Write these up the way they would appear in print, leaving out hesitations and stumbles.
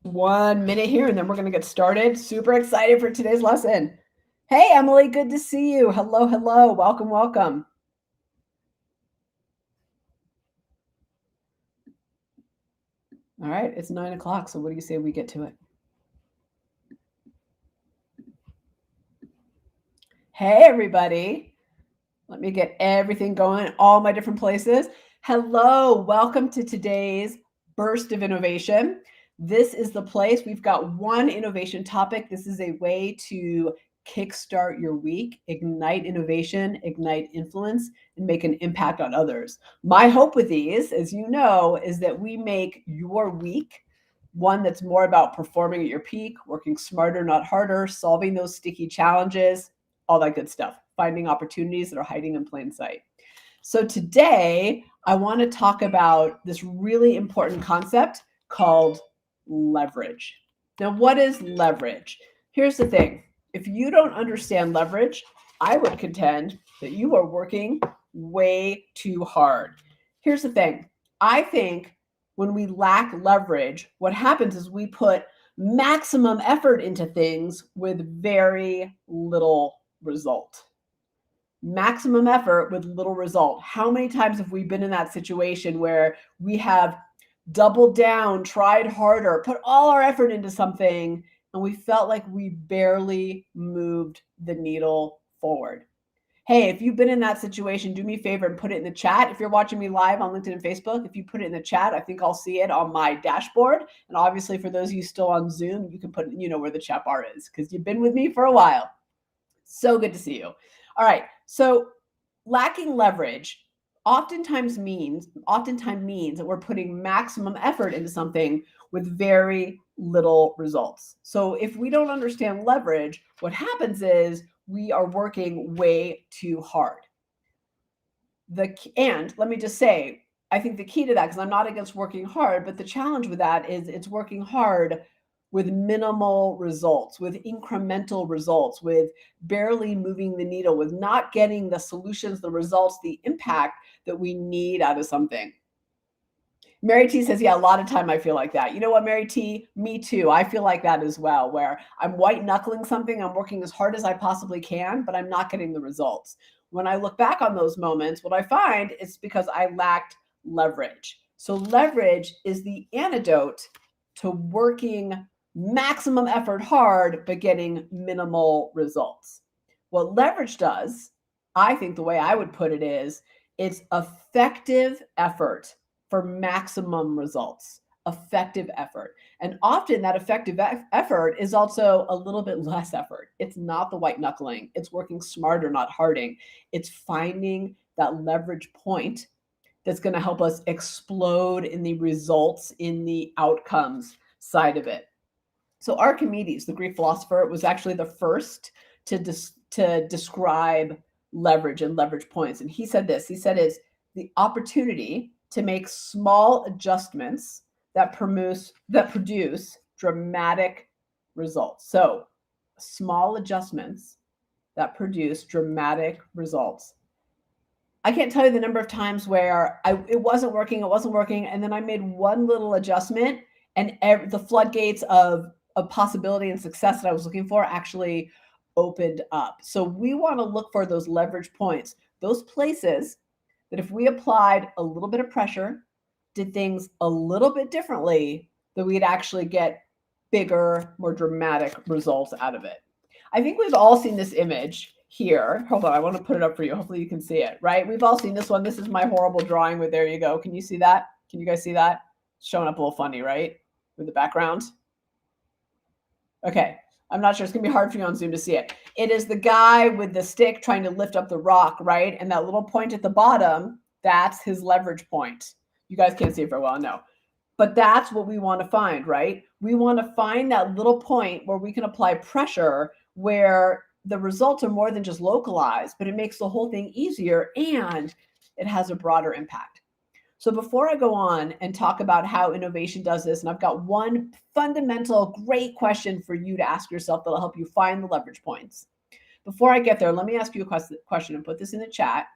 1 minute here, and then we're going to get started. Super excited for today's lesson. Hey, Emily, good to see you. Hello, hello. Welcome, welcome. All right, it's 9 o'clock, so what do you say we get to it? Hey, everybody. Let me get everything going, all my different places. Hello, welcome to today's Burst of Innovation. This is the place. We've got one innovation topic. This is a way to kickstart your week, ignite innovation, ignite influence, and make an impact on others. My hope with these, as you know, is that we make your week one that's more about performing at your peak, working smarter, not harder, solving those sticky challenges, all that good stuff, finding opportunities that are hiding in plain sight. So today, I want to talk about this really important concept called leverage. Now, what is leverage? Here's the thing. If you don't understand leverage, I would contend that you are working way too hard. Here's the thing. I think when we lack leverage, what happens is we put maximum effort into things with very little result. Maximum effort with little result. How many times have we been in that situation where we have doubled down, tried harder, put all our effort into something, and we felt like we barely moved the needle forward? Hey, if you've been in that situation, do me a favor and put it in the chat. If you're watching me live on LinkedIn and Facebook, if you put it in the chat, I think I'll see it on my dashboard. And obviously, for those of you still on Zoom, you can put, where the chat bar is because you've been with me for a while. So good to see you. All right. So lacking leverage oftentimes means that we're putting maximum effort into something with very little results. So if we don't understand leverage, what happens is we are working way too hard. And let me just say, I think the key to that, because I'm not against working hard, but the challenge with that is it's working hard with minimal results, with incremental results, with barely moving the needle, with not getting the solutions, the results, the impact that we need out of something. Mary T says, yeah, a lot of time I feel like that. You know what, Mary T? Me too. I feel like that as well, where I'm white knuckling something. I'm working as hard as I possibly can, but I'm not getting the results. When I look back on those moments, what I find is because I lacked leverage. So leverage is the antidote to working maximum effort hard, but getting minimal results. What leverage does, I think the way I would put it is, it's effective effort for maximum results, effective effort. And often that effective effort is also a little bit less effort. It's not the white knuckling. It's working smarter, not harding. It's finding that leverage point that's going to help us explode in the results, in the outcomes side of it. So Archimedes, the Greek philosopher, was actually the first to describe leverage and leverage points. And he said this, he said it's the opportunity to make small adjustments that produce dramatic results. So small adjustments that produce dramatic results. I can't tell you the number of times where it wasn't working, and then I made one little adjustment, and the floodgates of possibility and success that I was looking for actually opened up. So we want to look for those leverage points, those places that if we applied a little bit of pressure, did things a little bit differently, that we'd actually get bigger, more dramatic results out of it. I think we've all seen this image here. Hold on, I want to put it up for you. Hopefully you can see it, right? We've all seen this one. This is my horrible drawing with, there you go. Can you see that? Can you guys see that? It's showing up a little funny, right? With the background. Okay. I'm not sure. It's going to be hard for you on Zoom to see it. It is the guy with the stick trying to lift up the rock, right? And that little point at the bottom, that's his leverage point. You guys can't see it very well, no. But that's what we want to find, right? We want to find that little point where we can apply pressure, where the results are more than just localized, but it makes the whole thing easier and it has a broader impact. So before I go on and talk about how innovation does this, and I've got one fundamental great question for you to ask yourself that'll help you find the leverage points. Before I get there, let me ask you a question and put this in the chat.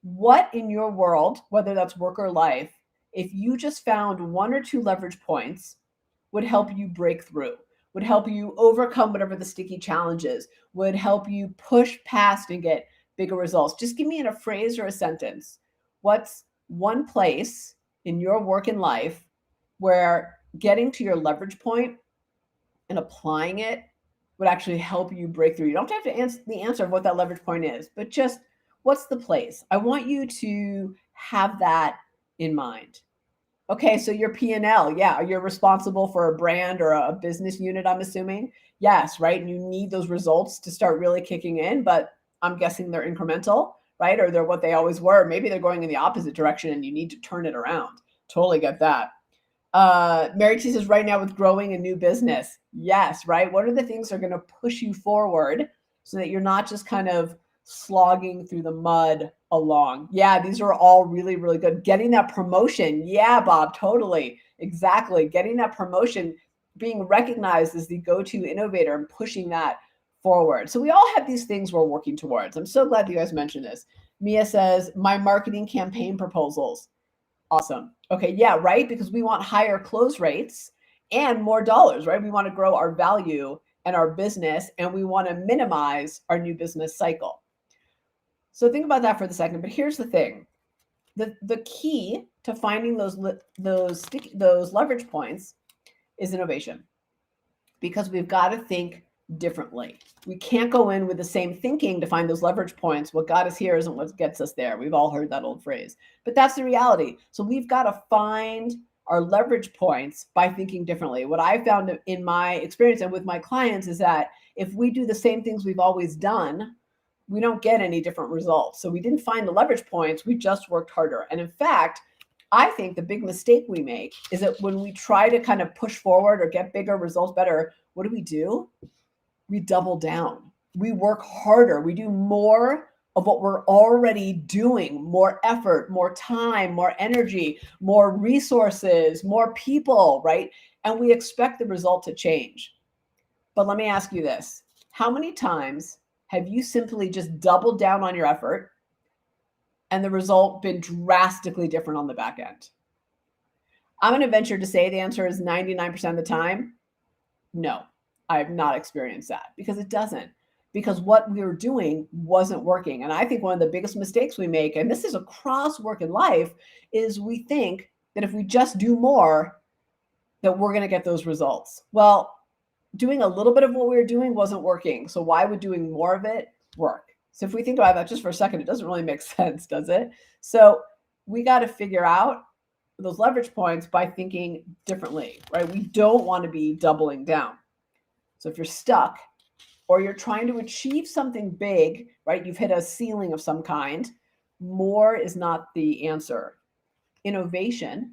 What in your world, whether that's work or life, if you just found one or two leverage points, would help you break through, would help you overcome whatever the sticky challenge is, would help you push past and get bigger results? Just give me in a phrase or a sentence, what's one place in your work and life where getting to your leverage point and applying it would actually help you break through? You don't have to answer the answer of what that leverage point is, but just what's the place? I want you to have that in mind. Okay, so your P&L, yeah, you're responsible for a brand or a business unit, I'm assuming. Yes, right? And you need those results to start really kicking in, but I'm guessing they're incremental, right? Or they're what they always were. Maybe they're going in the opposite direction and you need to turn it around. Totally get that. Mary T says, right now with growing a new business. Yes, right? What are the things that are going to push you forward so that you're not just kind of slogging through the mud along? Yeah, these are all really, really good. Getting that promotion. Yeah, Bob, totally. Exactly. Getting that promotion, being recognized as the go-to innovator and pushing that forward. So we all have these things we're working towards. I'm so glad you guys mentioned this. Mia says, my marketing campaign proposals. Awesome. Okay. Yeah. Right. Because we want higher close rates and more dollars, right? We want to grow our value and our business, and we want to minimize our new business cycle. So think about that for the second. But here's the thing: the key to finding those leverage points is innovation, because we've got to think differently. We can't go in with the same thinking to find those leverage points. What got us here isn't what gets us there. We've all heard that old phrase, but that's the reality. So we've got to find our leverage points by thinking differently. What I found in my experience and with my clients is that if we do the same things we've always done, we don't get any different results. So we didn't find the leverage points. We just worked harder. And in fact, I think the big mistake we make is that when we try to kind of push forward or get bigger results better, what do? We double down. We work harder. We do more of what we're already doing, more effort, more time, more energy, more resources, more people, right? And we expect the result to change. But let me ask you this. How many times have you simply just doubled down on your effort and the result been drastically different on the back end? I'm going to venture to say the answer is 99% of the time, no, I have not experienced that, because it doesn't. Because what we were doing wasn't working. And I think one of the biggest mistakes we make, and this is across work and life, is we think that if we just do more, that we're going to get those results. Well, doing a little bit of what we were doing wasn't working. So why would doing more of it work? So if we think about that just for a second, it doesn't really make sense, does it? So we got to figure out those leverage points by thinking differently, right? We don't want to be doubling down. So if you're stuck or you're trying to achieve something big, right? You've hit a ceiling of some kind. More is not the answer. Innovation,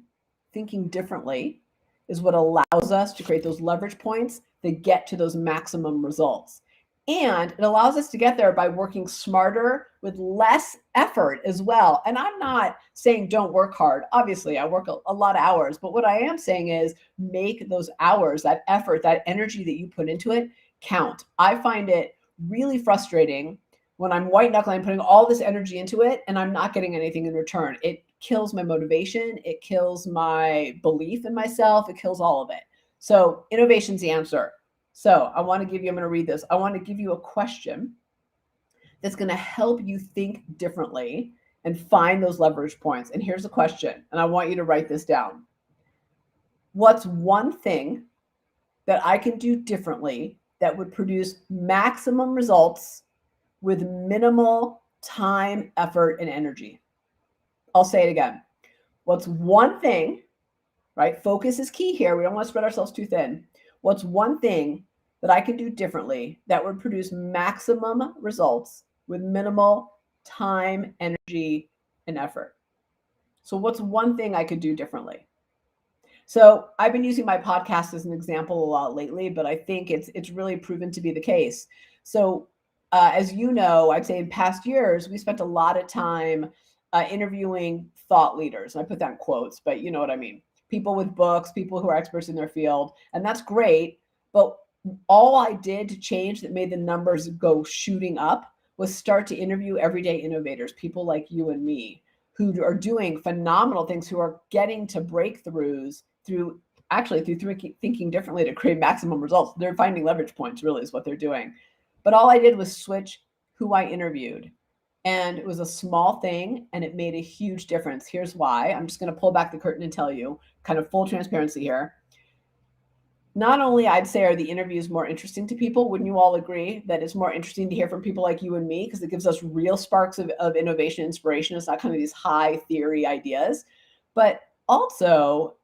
thinking differently, is what allows us to create those leverage points that get to those maximum results. And it allows us to get there by working smarter with less effort as well. And I'm not saying don't work hard. Obviously, I work a lot of hours. But what I am saying is make those hours, that effort, that energy that you put into it count. I find it really frustrating when I'm white knuckling, putting all this energy into it, and I'm not getting anything in return. It kills my motivation. It kills my belief in myself. It kills all of it. So innovation's the answer. So I'm going to read this. I want to give you a question that's going to help you think differently and find those leverage points. And here's the question, and I want you to write this down. What's one thing that I can do differently that would produce maximum results with minimal time, effort, and energy? I'll say it again. What's one thing, right? Focus is key here. We don't want to spread ourselves too thin. What's one thing that I can do differently that would produce maximum results with minimal time, energy, and effort? So what's one thing I could do differently? So I've been using my podcast as an example a lot lately, but I think it's really proven to be the case. So as you know, I'd say in past years, we spent a lot of time interviewing thought leaders. And I put that in quotes, but you know what I mean. People with books, people who are experts in their field, and that's great. But all I did to change that made the numbers go shooting up was start to interview everyday innovators, people like you and me, who are doing phenomenal things, who are getting to breakthroughs through actually through thinking differently to create maximum results. They're finding leverage points, really, is what they're doing. But all I did was switch who I interviewed. And it was a small thing and it made a huge difference. Here's why. I'm just going to pull back the curtain and tell you, kind of full transparency here. Not only, I'd say, are the interviews more interesting to people, wouldn't you all agree that it's more interesting to hear from people like you and me because it gives us real sparks of innovation, inspiration. It's not kind of these high theory ideas, but also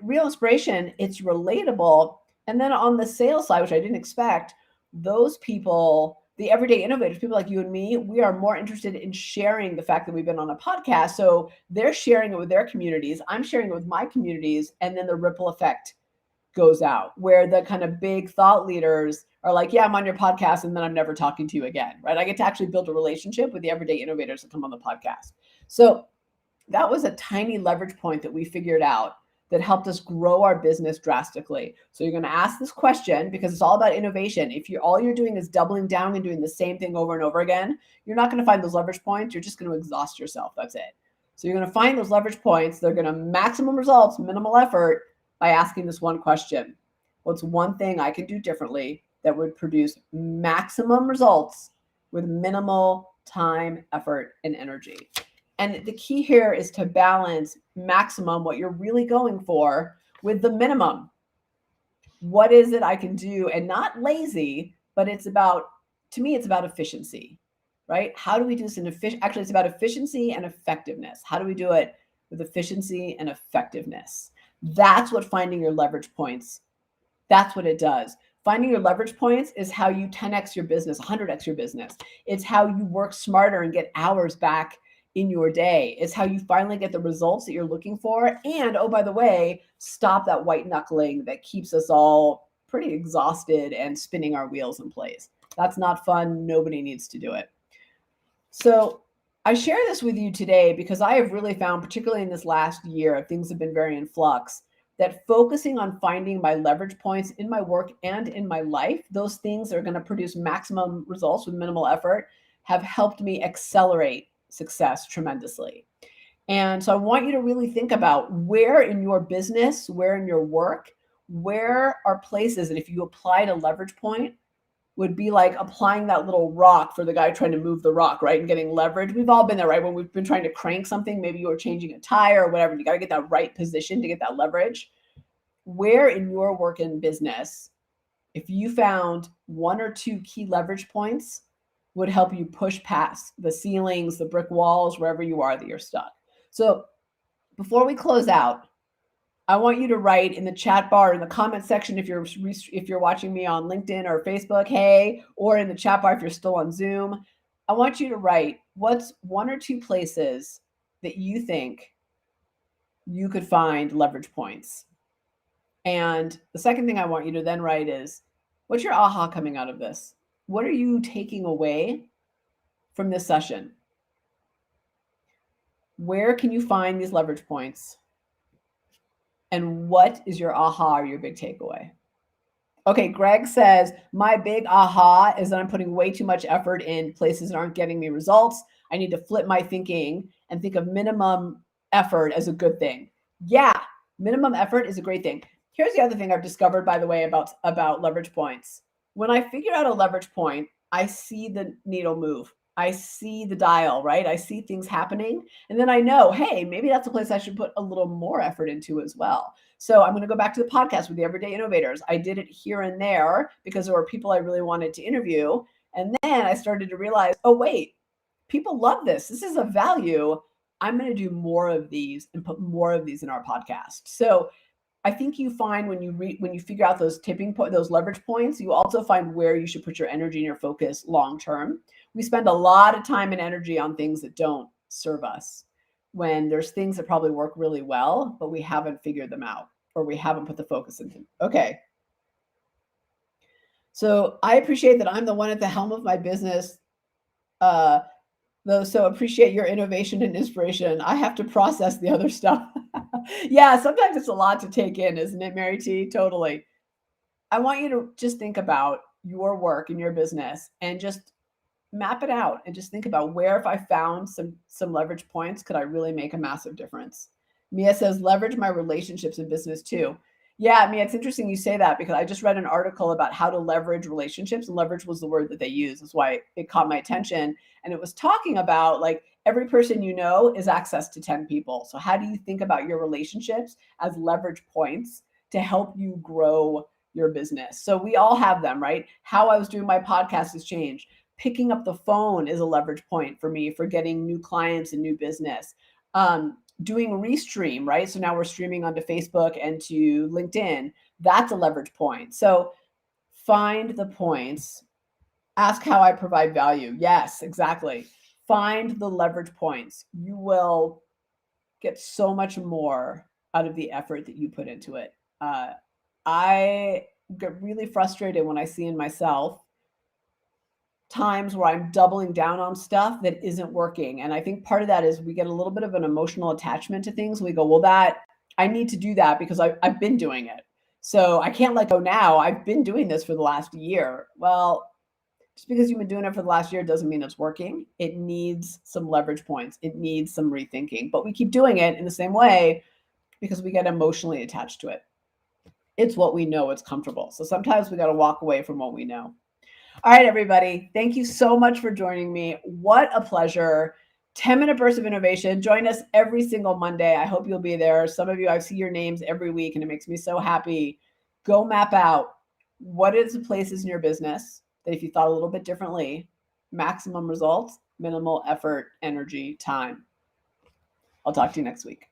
real inspiration, it's relatable. And then on the sales side, which I didn't expect, those people, the everyday innovators, people like you and me, we are more interested in sharing the fact that we've been on a podcast. So they're sharing it with their communities. I'm sharing it with my communities. And then the ripple effect goes out where the kind of big thought leaders are like, yeah, I'm on your podcast and then I'm never talking to you again, right? I get to actually build a relationship with the everyday innovators that come on the podcast. So that was a tiny leverage point that we figured out that helped us grow our business drastically. So you're going to ask this question because it's all about innovation. If all you're doing is doubling down and doing the same thing over and over again, you're not going to find those leverage points. You're just going to exhaust yourself. That's it. So you're going to find those leverage points. They're going to maximum results, minimal effort by asking this one question. What's one thing I could do differently that would produce maximum results with minimal time, effort, and energy? And the key here is to balance maximum, what you're really going for, with the minimum. What is it I can do? And not lazy, but it's about, to me, it's about efficiency, right? How do we do this in actually, it's about efficiency and effectiveness. How do we do it with efficiency and effectiveness? That's what finding your leverage points, that's what it does. Finding your leverage points is how you 10x your business, 100x your business. It's how you work smarter and get hours back in your day. It's how you finally get the results that you're looking for. And oh, by the way, stop that white knuckling that keeps us all pretty exhausted and spinning our wheels in place. That's not fun. Nobody needs to do it. So I share this with you today because I have really found, particularly in this last year, things have been very in flux, that focusing on finding my leverage points in my work and in my life, those things that are going to produce maximum results with minimal effort, have helped me accelerate success tremendously. And so I want you to really think about where in your business, where in your work, where are places that if you applied a leverage point would be like applying that little rock for the guy trying to move the rock, right? And getting leverage. We've all been there, right? When we've been trying to crank something, maybe you were changing a tire or whatever, you got to get that right position to get that leverage. Where in your work and business, if you found one or two key leverage points, would help you push past the ceilings, the brick walls, wherever you are that you're stuck. So before we close out, I want you to write in the chat bar, in the comment section, if you're watching me on LinkedIn or Facebook, hey, or in the chat bar if you're still on Zoom, I want you to write what's one or two places that you think you could find leverage points. And the second thing I want you to then write is, what's your aha coming out of this? What are you taking away from this session? Where can you find these leverage points? And what is your aha or your big takeaway? Okay, Greg says, my big aha is that I'm putting way too much effort in places that aren't getting me results. I need to flip my thinking and think of minimum effort as a good thing. Yeah, minimum effort is a great thing. Here's the other thing I've discovered, by the way, about leverage points. When I figure out a leverage point, I see the needle move. I see the dial, right? I see things happening. And then I know, hey, maybe that's a place I should put a little more effort into as well. So I'm going to go back to the podcast with the Everyday Innovators. I did it here and there because there were people I really wanted to interview. And then I started to realize, oh, wait, people love this. This is a value. I'm going to do more of these and put more of these in our podcast. So I think you find when you figure out those those leverage points, you also find where you should put your energy and your focus long term. We spend a lot of time and energy on things that don't serve us, when there's things that probably work really well, but we haven't figured them out or we haven't put the focus into them. Okay. So I appreciate that I'm the one at the helm of my business. Though, so appreciate your innovation and inspiration. I have to process the other stuff. Yeah, sometimes it's a lot to take in, isn't it, Mary T? Totally. I want you to just think about your work and your business and just map it out and just think about where, if I found some leverage points, could I really make a massive difference? Mia says, leverage my relationships in business too. Yeah, Mia, it's interesting you say that because I just read an article about how to leverage relationships, and leverage was the word that they used. That's why it caught my attention. And it was talking about like every person you know is access to 10 people. So how do you think about your relationships as leverage points to help you grow your business? So we all have them, right? How I was doing my podcast has changed. Picking up the phone is a leverage point for me for getting new clients and new business. Doing restream, right? So now we're streaming onto Facebook and to LinkedIn. That's a leverage point. So find the points. Ask how I provide value. Yes, exactly. Find the leverage points. You will get so much more out of the effort that you put into it. I get really frustrated when I see in myself times where I'm doubling down on stuff that isn't working. And I think part of that is we get a little bit of an emotional attachment to things. We go, well, that I need to do that because I've been doing it. So I can't let go now. I've been doing this for the last year. Well, just because you've been doing it for the last year doesn't mean it's working. It needs some leverage points. It needs some rethinking. But we keep doing it in the same way because we get emotionally attached to it. It's what we know, it's comfortable. So sometimes we got to walk away from what we know. All right, everybody. Thank you so much for joining me. What a pleasure. 10-minute burst of innovation. Join us every single Monday. I hope you'll be there. Some of you, I see your names every week, and it makes me so happy. Go map out what is the places in your business that if you thought a little bit differently, maximum results, minimal effort, energy, time. I'll talk to you next week.